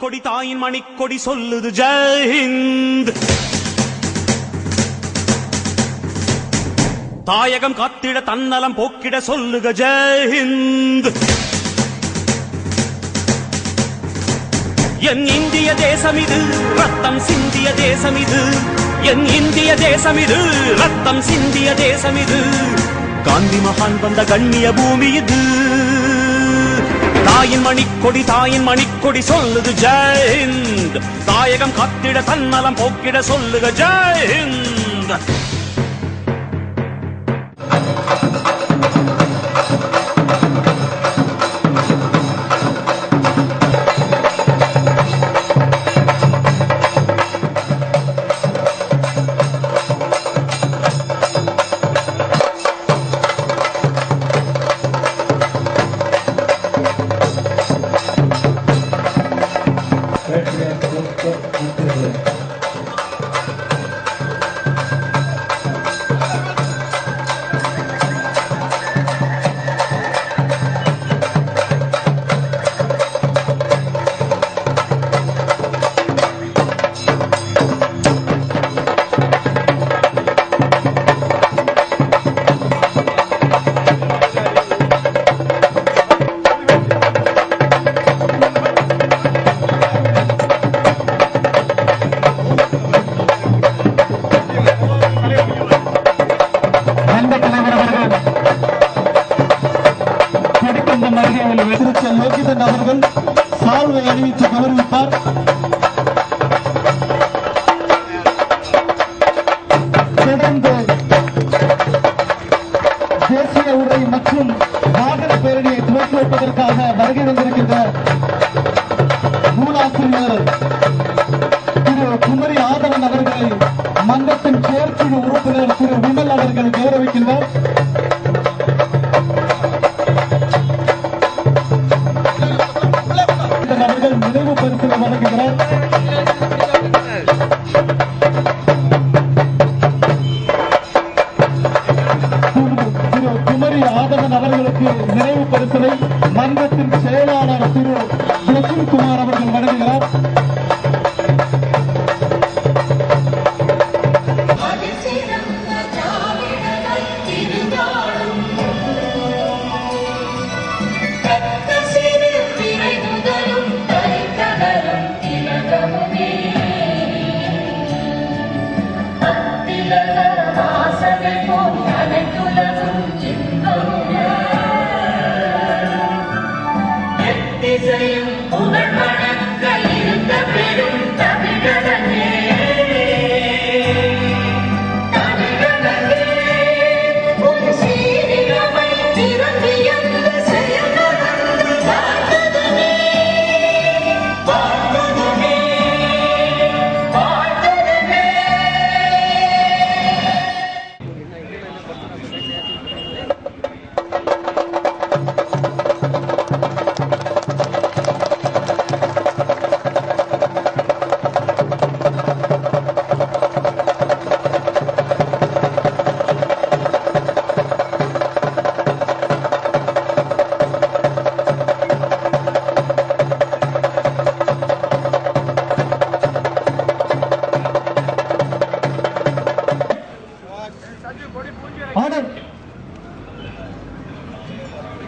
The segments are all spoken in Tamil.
மணிக்கொடி தாயின் மணிக்கொடி சொல்லுது ஜெய் ஹிந்த். தாயகம் காத்திட தன்னலம் போக்கிட சொல்லுக ஜெய் ஹிந்த். என் இந்திய தேசம் இது ரத்தம் சிந்திய தேசம் இது. என் இந்திய தேசம் இது ரத்தம் சிந்திய தேசம் இது. காந்தி மகான் வந்த கண்ணிய பூமி இது. தாயின் மணிக்கொடி சொல்லுது ஜெய் ஹிந்த். தாயகம் காத்திட தன்னலம் போக்கிட சொல்லுக ஜெய் ஹிந்த். லோகிதன் அவர்கள் சால்வை அணிவித்து கௌரவிப்பார். தொடர்ந்து தேசிய உரை மற்றும் வாகன பேரணியை துவக்கி வைப்பதற்காக வருகை வந்திருக்கின்ற நூலாசிரியர் திரு குமரி ஆதவன் அவர்களை மன்றத்தின் செயற்குழு உறுப்பினர் திரு விமல் அவர்கள் கௌரவிக்கின்றார். நினைவு பரிசு வழங்குகிறார். திரு குமரி ஆதவன் அவர்களுக்கு நினைவு பரிசனை மன்றத்தின் செயலாளர் திரு பிரசுன் குமார் அவர்கள் வழங்குகிறார்.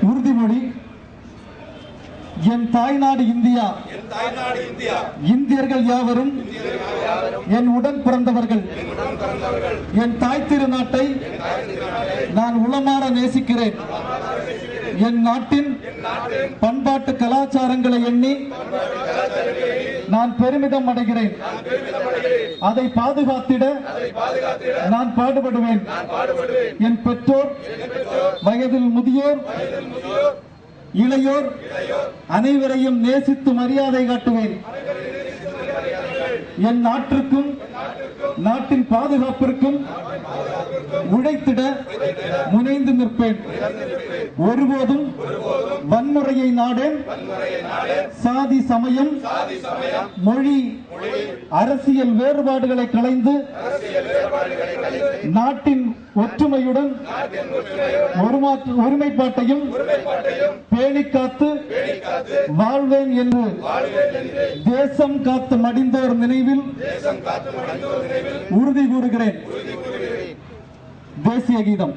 உறுதிமொழி. என் தாய்நாடு இந்தியா, இந்தியர்கள் யாவரும் என் உடன் பிறந்தவர்கள். என் தாய் திருநாட்டை நான் உளமாற நேசிக்கிறேன். என் நாட்டின் பண்பாட்டு கலாச்சாரங்களை எண்ணி நான் பெருமிதம் அடைகிறேன். அதை பாதுகாத்திட நான் பாடுபடுவேன். என் பெற்றோர், வயதில் முதியோர், இளையோர் அனைவரையும் நேசித்து மரியாதை காட்டுவேன். என் நாட்டுக்கும் நாட்டின் பாதுகாப்பிற்கும் உழைத்திட முனைந்து நிற்பேன். ஒருபோதும் வன்முறையை நாடேன். சாதி, சமயம், மொழி, அரசியல் வேறுபாடுகளை களைந்து நாட்டின் ஒற்றுமையுடன் ஒருமைப்பாட்டையும் பேணிக்காத்து வாழ்வேன் என்று தேசம் காத்து மடிந்தோர் நினைவில் உறுதி கூறுகிறேன். தேசிய கீதம்.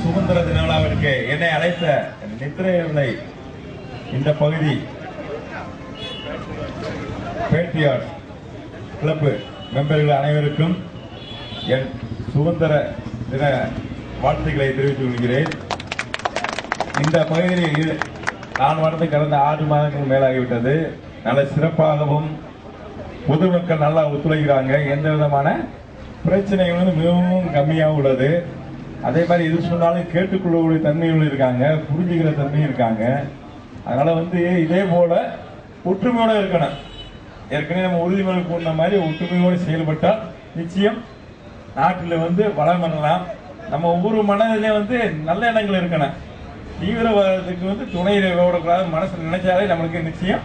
சுதந்திர தின விழாவிற்கு என்னை அழைத்த நித்திரையுள்ள இந்த பகுதி பேட்ரியாட் கிளப் மெம்பர்கள் அனைவருக்கும் என் சுதந்திர தின வாழ்த்துக்களை தெரிவித்துக் கொள்கிறேன். இந்த பகுதியில் நான் வந்து கடந்த 6 மாதங்களுக்கு மேலாகிவிட்டது. நல்ல சிறப்பாகவும் பொதுமக்கள் நல்லா ஒத்துழைக்கிறாங்க. எந்த விதமான பிரச்சனைகளும் மிகவும் கம்மியாக உள்ளது. அதே மாதிரி எது சொன்னாலும் கேட்டுக்கொள்ளக்கூடிய தன்மைகள் இருக்காங்க, புரிஞ்சுக்கிற தன்மையும் இருக்காங்க. அதனால வந்து இதே போல ஒற்றுமையோட இருக்கணும். ஏற்கனவே நம்ம உறுதிமொழி கூறின மாதிரி ஒற்றுமையோடு செயல்பட்டால் நிச்சயம் நாட்டில் வந்து வளம் பண்ணலாம். நம்ம ஒவ்வொரு மனதிலையும் வந்து நல்ல எண்ணங்கள் இருக்கணும். தீவிரவாதத்துக்கு வந்து துணை ஓடக்கூடாது. மனசு நினைச்சாலே நம்மளுக்கு நிச்சயம்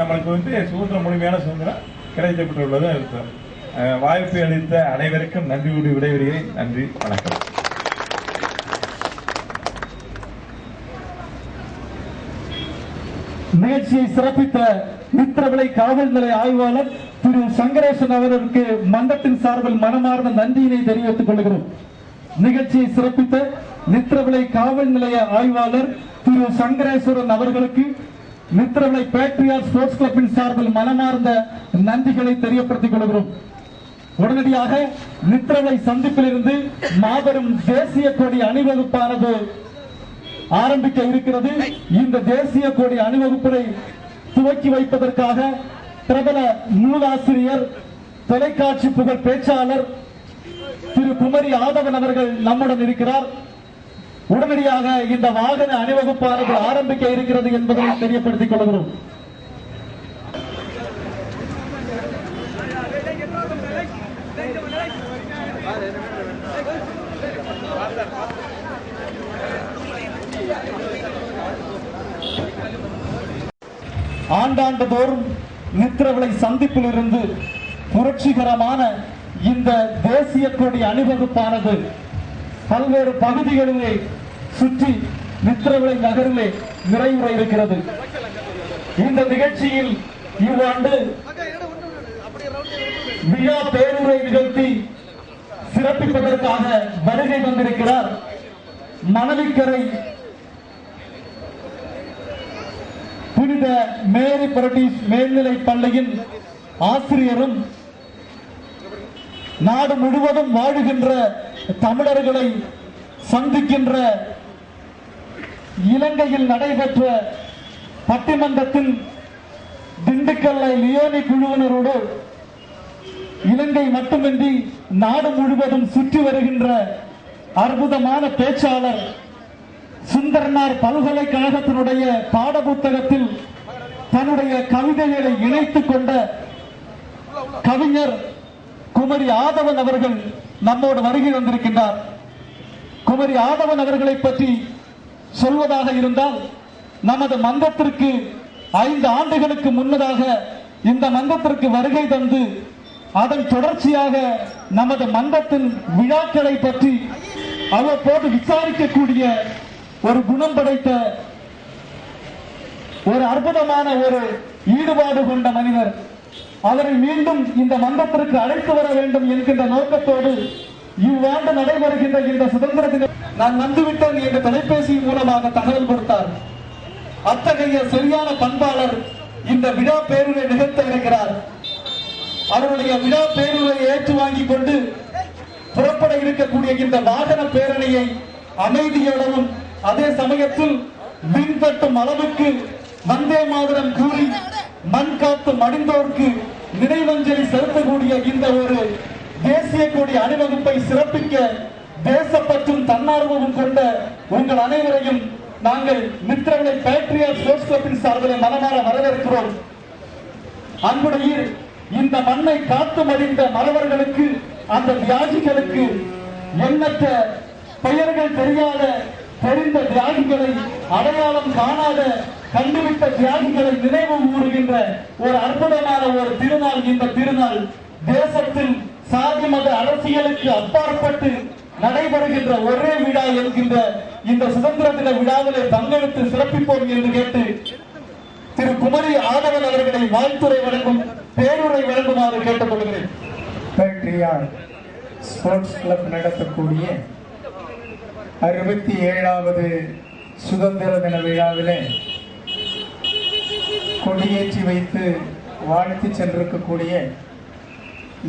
நம்மளுக்கு வந்து சுதந்திரம், முழுமையான சுதந்திரம் கிடைக்கப்பட்டுள்ளது இருக்கும். வாய்ப்பு அளித்த அனைவருக்கும் நன்றி கூறி விடைபெறுகிறேன். நன்றி, வணக்கம். நிகழ்ச்சியை சிறப்பித்த நித்திரவிளை காவல் நிலைய ஆய்வாளர் திரு சங்கரேசன் அவர்களுக்கு மன்றத்தின் சார்பில் மனமார்ந்த நன்றியினை தெரிவித்துக் கொள்கிறோம். நிகழ்ச்சியை சிறப்பித்த நித்திரவிளை காவல் நிலைய ஆய்வாளர் திரு சங்கரேஸ்வரன் அவர்களுக்கு நித்திரவிளை பேட்ரியாட் ஸ்போர்ட்ஸ் கிளப்பின் சார்பில் மனமார்ந்த நன்றிகளை தெரியப்படுத்திக் கொள்கிறோம். உடனடியாக நித்திரவிளை சந்திப்பில் இருந்து மாபெரும் தேசிய கொடி அணிவகுப்பானது ஆரம்பிக்க இருக்கிறது. இந்த தேசிய கொடி அணிவகுப்பினை துவக்கி வைப்பதற்காக பிரபல நூலாசிரியர், தொலைக்காட்சி புகழ் பேச்சாளர் திரு குமரி ஆதவன் அவர்கள் நம்முடன் இருக்கிறார். உடனடியாக இந்த வாகன அணிவகுப்பானது ஆரம்பிக்க இருக்கிறது என்பதை தெரியப்படுத்திக் கொள்கிறோம். ஆண்டாண்டுதோறும் நித்திரவிளை சந்திப்பில் இருந்து புரட்சிகரமான இந்த தேசிய கொடி அணிவகுப்பானது பல்வேறு பகுதிகளிலே சுற்றி நித்திரவிளை நகரிலே நிறைவுற இருக்கிறது. இந்த நிகழ்ச்சியில் இவ்வாண்டு விழா பேருரை நிகழ்த்தி சிறப்பிப்பதற்காக வருகை வந்திருக்கிறார் மணலிக்கரை புனித மேரி பரடீஸ் மேல்நிலை பள்ளியின் ஆசிரியரும் நாடு முழுவதும் வாழுகின்ற தமிழர்களை சந்திக்கின்ற இலங்கையில் நடைபெற்ற பட்டிமன்றத்தில் திண்டுக்கல்லை லியோனி குழுவினரோடு இலங்கை மட்டுமின்றி நாடு முழுவதும் சுற்றி வருகின்ற அற்புதமான பேச்சாளர், சுந்தரனார் பல்கலைக்கழகத்தினுடைய பாடப்புத்தகத்தில் தன்னுடைய கவிதைகளை இணைத்துக் கொண்ட கவிஞர் குமரி ஆதவன் அவர்கள் நம்மோடு வருகை வந்திருக்கின்றார். குமரி ஆதவன் அவர்களை பற்றி சொல்வதாக இருந்தால், நமது மன்றத்திற்கு 5 ஆண்டுகளுக்கு முன்னதாக இந்த மன்றத்திற்கு வருகை தந்து அதன் தொடர்ச்சியாக நமது மன்றத்தின் விழாக்களை பற்றி அவ்வப்போது விசாரிக்கக்கூடிய ஒரு குணம் படைத்த ஒரு அற்புதமான ஒரு ஈடுபாடு கொண்ட மனிதர். அவரை மீண்டும் இந்த மன்றத்திற்கு அழைத்து வர வேண்டும் என்கின்ற நோக்கத்தோடு இவ்வாண்டு நடைபெறுகின்ற இந்த சுதந்திர தினம் நான் வந்துவிட்டேன் என்ற தொலைபேசி மூலமாக தகவல் கொடுத்தார். அத்தகைய சரியான பண்பாளர் இந்த விழா பேருரை நிகழ்த்த இருக்கிறார். அவருடைய விழா பேருரை ஏற்று வாங்கிக் கொண்டு புறப்பட இருக்கக்கூடிய இந்த வாகன பேரணியை அமைதியோடவும் அதே சமயத்தில் பின்பற்றும் அளவுக்கு வந்தே மாதரம் கூறி மண் காத்து மடிந்தோருக்கு நினைவஞ்சலி செலுத்தக்கூடிய இந்த ஒரு தேசிய கொடி அணிவகுப்பை சிறப்பிக்க தேசப்பற்றும் தன்னார்வமும் கொண்ட உங்கள் அனைவரையும் நாங்கள் மித்திரவிளை பேட்ரியாட் ஸ்போர்ட்ஸ் கிளப்பின் சார்பில் மனமாற வரவேற்கிறோம். அன்புடைய இந்த மண்ணை காத்து மடிந்த மறவர்களுக்கு, அந்த தியாகிகளுக்கு, எண்ணற்ற பெயர்கள் தெரியாத தெரிந்த தியாகிகளை, அடையாளம் காணாத கண்டுவிட்ட தியாகிகளை நினைவு கூறுகின்ற ஒரு அற்புதமான ஒரு திருநாள் இந்த திருநாள். தேசத்தில் சாதி மத அரசியலுக்கு அப்பாற்பட்டு நடைபெறுகின்ற ஒரே விழா என்கின்ற இந்த சுதந்திர தின விழாவிலே பங்கெடுத்து சிறப்பிப்போம் என்று கேட்டு திரு குமரி ஆதவன் அவர்களை வாழ்த்துரை வழங்கும் பேருரை வழங்குமாறு கேட்டுக்கொள்கிறேன். பேட்ரியாட் ஸ்போர்ட்ஸ் கிளப் நடத்தக்கூடிய 67வது சுதந்திர தின விழாவிலே கொடியேற்றி வைத்து வாழ்த்து சென்றிருக்கக்கூடிய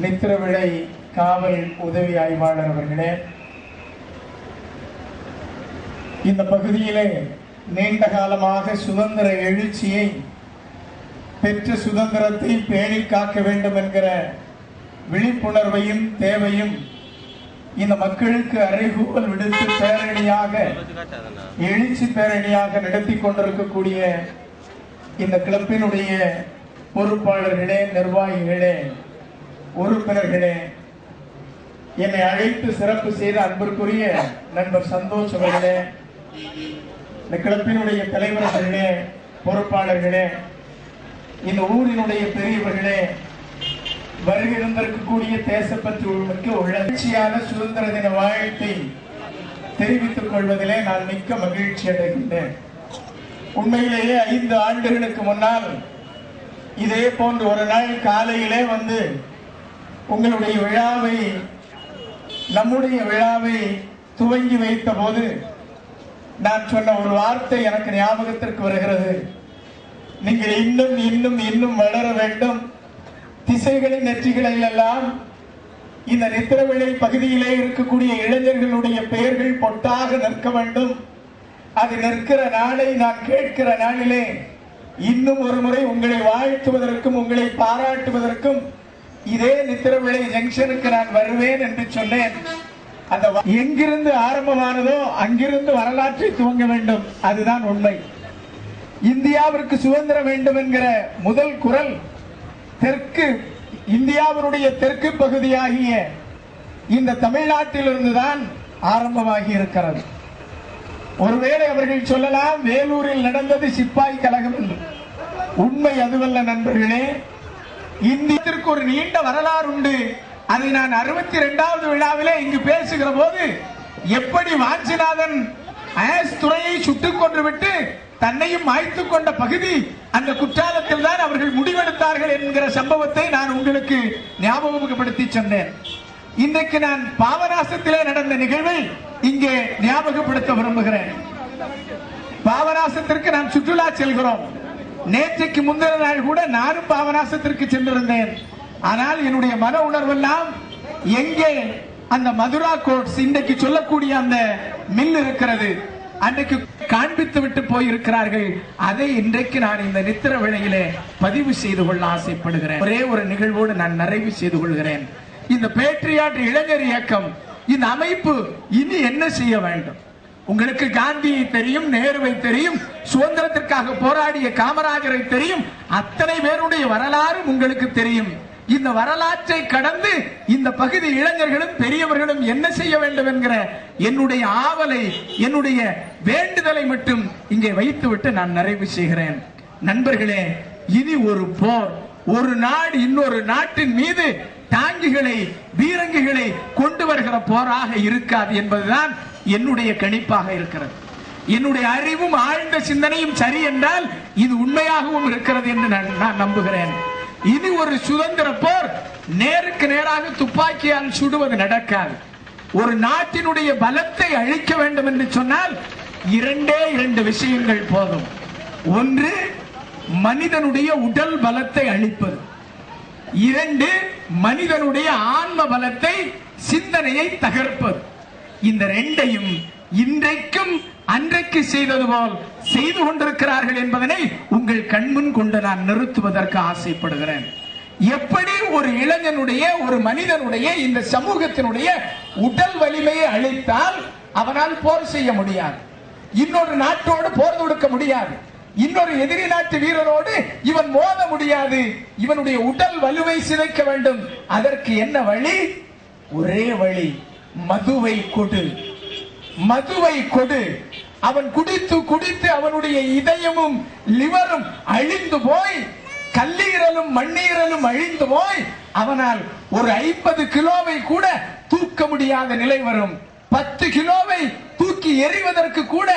நித்திரவிளை காவல் உதவி ஆய்வாளர் அவர்களே, இந்த பகுதியிலே நீண்ட காலமாக சுதந்திர எழுச்சியை பெற்ற சுதந்திரத்தை பேணி காக்க வேண்டும் என்கிற விழிப்புணர்வையும் தேவையும் இந்த மக்களுக்கு அறைகூவல் விடுத்து பேரணியாக எழுச்சி பேரணியாக நடத்தி கொண்டிருக்கக்கூடிய இந்த கிளப்பினுடைய பொறுப்பாளர்களே, நிர்வாகிகளே, உறுப்பினர்களே, என்னை அழைத்து சிறப்பு செய்த அன்பிற்குரிய நண்பர் சந்தோஷ் அவர்களே, இந்த கிளப்பினுடைய தலைவர்களே, பொறுப்பாளர்களே, இந்த ஊரினுடைய பெரியவர்களே, வருகிருந்திருக்கக்கூடிய தேசப்பற்று மிக்க உணர்ச்சியான சுதந்திர தின வாழ்த்தை தெரிவித்துக் கொள்வதிலே நான் மிக்க மகிழ்ச்சி அடைகின்றேன். உண்மையிலேயே 5 ஆண்டுகளுக்கு முன்னால் இதே போன்று ஒரு நாள் காலையிலே வந்து உங்களுடைய விழாவை, நம்முடைய விழாவை துவங்கி வைத்த போது நான் சொன்ன ஒரு வார்த்தை எனக்கு ஞாபகத்திற்கு வருகிறது. நீங்கள் இன்னும் இன்னும் இன்னும் வளர வேண்டும், திசைகளின் நெற்றிகளில் எல்லாம் இந்த நித்திரவிளை பகுதியிலே இருக்கக்கூடிய இளைஞர்களுடைய பெயர்கள் பொட்டாக நிற்க வேண்டும். அது நிற்கிற நாளை நான் கேட்கிற நாளிலே இன்னும் ஒரு முறை உங்களை வாழ்த்துவதற்கும் உங்களை பாராட்டுவதற்கும் இதே நித்திரவிளை ஜங்ஷனுக்கு நான் வருவேன் என்று சொன்னேன். அந்த எங்கிருந்து ஆரம்பமானதோ அங்கிருந்து வரலாற்றை துவங்க வேண்டும். அதுதான் உண்மை. இந்தியாவிற்கு சுதந்திரம் வேண்டும் என்கிற முதல் குரல் தெற்கு இந்தியாவினுடைய தெற்கு பகுதியாகிய இந்த தமிழ்நாட்டிலிருந்துதான் ஆரம்பமாகி இருக்கிறது. ஒருவேளை அவர்கள் சொல்லலாம் வேலூரில் நடந்தது சிப்பாய் கழகம் என்று. உண்மை அதுவல்ல நண்பர்களே. இந்தியத்திற்கு ஒரு நீண்ட வரலாறு உண்டு. அதை நான் 62வது விழாவிலே இங்கு பேசுகிற போது எப்படி வாஞ்சிநாதன் துறையை சுட்டுக் கொன்று விட்டு தன்னையும் மாய்த்துக் கொண்ட பகுதி அந்த குற்றாலத்தில் தான் அவர்கள் முடிவெடுத்தார்கள் என்கிற சம்பவத்தை நான் உங்களுக்கு ஞாபகப்படுத்தி சொன்னேன். இன்றைக்கு நான் பாபநாசத்திலே நடந்த நிகழ்வை இங்கே ஞாபகப்படுத்த விரும்புகிறேன். பாபநாசத்திற்கு நாம் சுற்றுலா செல்கிறோம். நேற்றைக்கு முந்தின நாள் கூட நானும் பாபநாசத்திற்கு சென்றிருந்தேன். ஆனால் என்னுடைய மன உணர்வெல்லாம் எங்கே அந்த மதுரா கோட்ஸ் இன்றைக்கு சொல்லக்கூடிய அந்த மில் இருக்கிறது, அன்றைக்கு காண்பித்து விட்டு போயிருக்கிறார்கள். அதை இன்றைக்கு நான் இந்த நித்திர வேளையிலே பதிவு செய்து கொள்ள ஆசைப்படுகிறேன். ஒரே ஒரு நிகழ்வோடு நான் நிறைவு செய்து கொள்கிறேன். இந்த பேட்ரியாட் இளைஞர் இயக்கம், இந்த அமைப்பு இனி என்ன செய்ய வேண்டும்? உங்களுக்கு காந்தியை தெரியும், நேருவை தெரியும், சுதந்திரத்திற்காக போராடிய காமராஜரை தெரியும், அத்தனை பேருடைய வரலாறு உங்களுக்கு தெரியும். இந்த வரலாற்றை கடந்து இந்த பகுதி இளைஞர்களும் பெரியவர்களும் என்ன செய்ய வேண்டும் என்கிற என்னுடைய ஆவலை, என்னுடைய வேண்டுதலை மட்டும் இங்கே வைத்துவிட்டு நான் நிறைவு செய்கிறேன். நண்பர்களே, இது ஒரு போர். ஒரு நாடு இன்னொரு நாட்டின் மீது டாங்கிகளை, பீரங்கிகளை கொண்டு வருகிற போராக இருக்காது என்பதுதான் என்னுடைய கணிப்பாக இருக்கிறது. என்னுடைய அறிவும் ஆழ்ந்த சிந்தனையும் சரி என்றால் இது உண்மையாகவும் இருக்கிறது என்று நான் நம்புகிறேன். இது ஒரு சுதந்திர போர். நேருக்கு நேராக துப்பாக்கியால் சுடுவது நடக்காது. ஒரு நாட்டினுடைய பலத்தை அழிக்க வேண்டும் என்று சொன்னால் இரண்டு விஷயங்கள் போதும். ஒன்று, மனிதனுடைய உடல் பலத்தை அழிப்பது. 2, மனிதனுடைய ஆன்ம பலத்தை, சிந்தனையை தகர்ப்பது. இந்த 2ஐயும் இன்றைக்கும் அன்றைக்கு செய்தது போல் செய்து கொண்டிருக்கிறார்கள் என்பதனை உங்கள் கண்முன் கொண்டு நான் நிறுத்துவதற்கு ஆசைப்படுகிறேன். எப்படி ஒரு இளைஞனுடைய, ஒரு மனிதனுடைய, இந்த சமூகத்தினுடைய உடல் வலிமையை அழித்தால் அவனால் போர் செய்ய முடியாது, இன்னொரு நாட்டோடு போர் தொடுக்க முடியாது, இன்னொரு எதிரி நாட்டு வீரரோடு இவன் மோத முடியாது. இவனுடைய உடல் வலுவை சிதைக்க வேண்டும். அதற்கு என்ன வழி? ஒரே வழி, மதுவை கொடு, மதுவை கொடு. அவன் குடித்து குடித்து அவனுடைய இதயமும் லிவரும் அழிந்து போய், கல்லீரலும் மண்ணீரலும் அழிந்து போய், அவனால் ஒரு 50 கிலோவை கூட தூக்க முடியாத நிலை வரும். 10 கிலோவை தூக்கி எறிவதற்கு கூட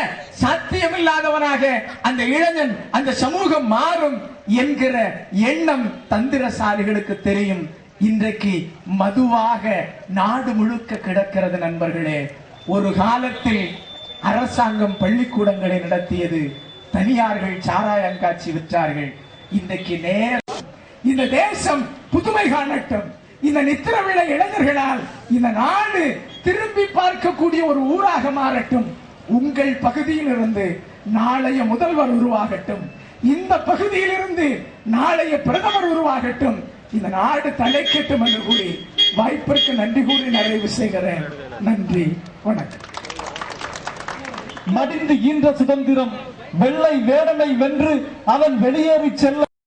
சாத்தியமில்லாதவனாக அந்த இளைஞன், அந்த சமூகம் மாறும் என்கிற எண்ணம் தந்திரசாலிகளுக்கு தெரியும். இன்றைக்கு மதுவாக நாடு முழுக்க கிடக்கிறது. நண்பர்களே, ஒரு காலத்தில் அரசாங்கம் பள்ளிக்கூடங்களை நடத்தியது, தனியார்கள் சாராயம் காட்சி விற்றார்கள். இன்றைக்கு இந்த தேசம் புதுமை காணட்டும். இந்த நித்திரவிளை இளைஞர்களால் இந்த நாடு திரும்பி பார்க்கக்கூடிய ஒரு ஊராக மாறட்டும். உங்கள் பகுதியில் இருந்து நாளைய முதல்வர் உருவாகட்டும், இந்த பகுதியில் இருந்து நாளைய பிரதமர் உருவாகட்டும். இந்த நாடு தலைக்கட்டும் என்று கூறி வாய்ப்பிற்கு நன்றி கூறி நிறைவு செய்கிறேன். நன்றி, வணக்கம். மடிந்து ஈன்ற சுதந்திரம் வெள்ளை வேடனை வென்று அவன் வெளியேறி செல்ல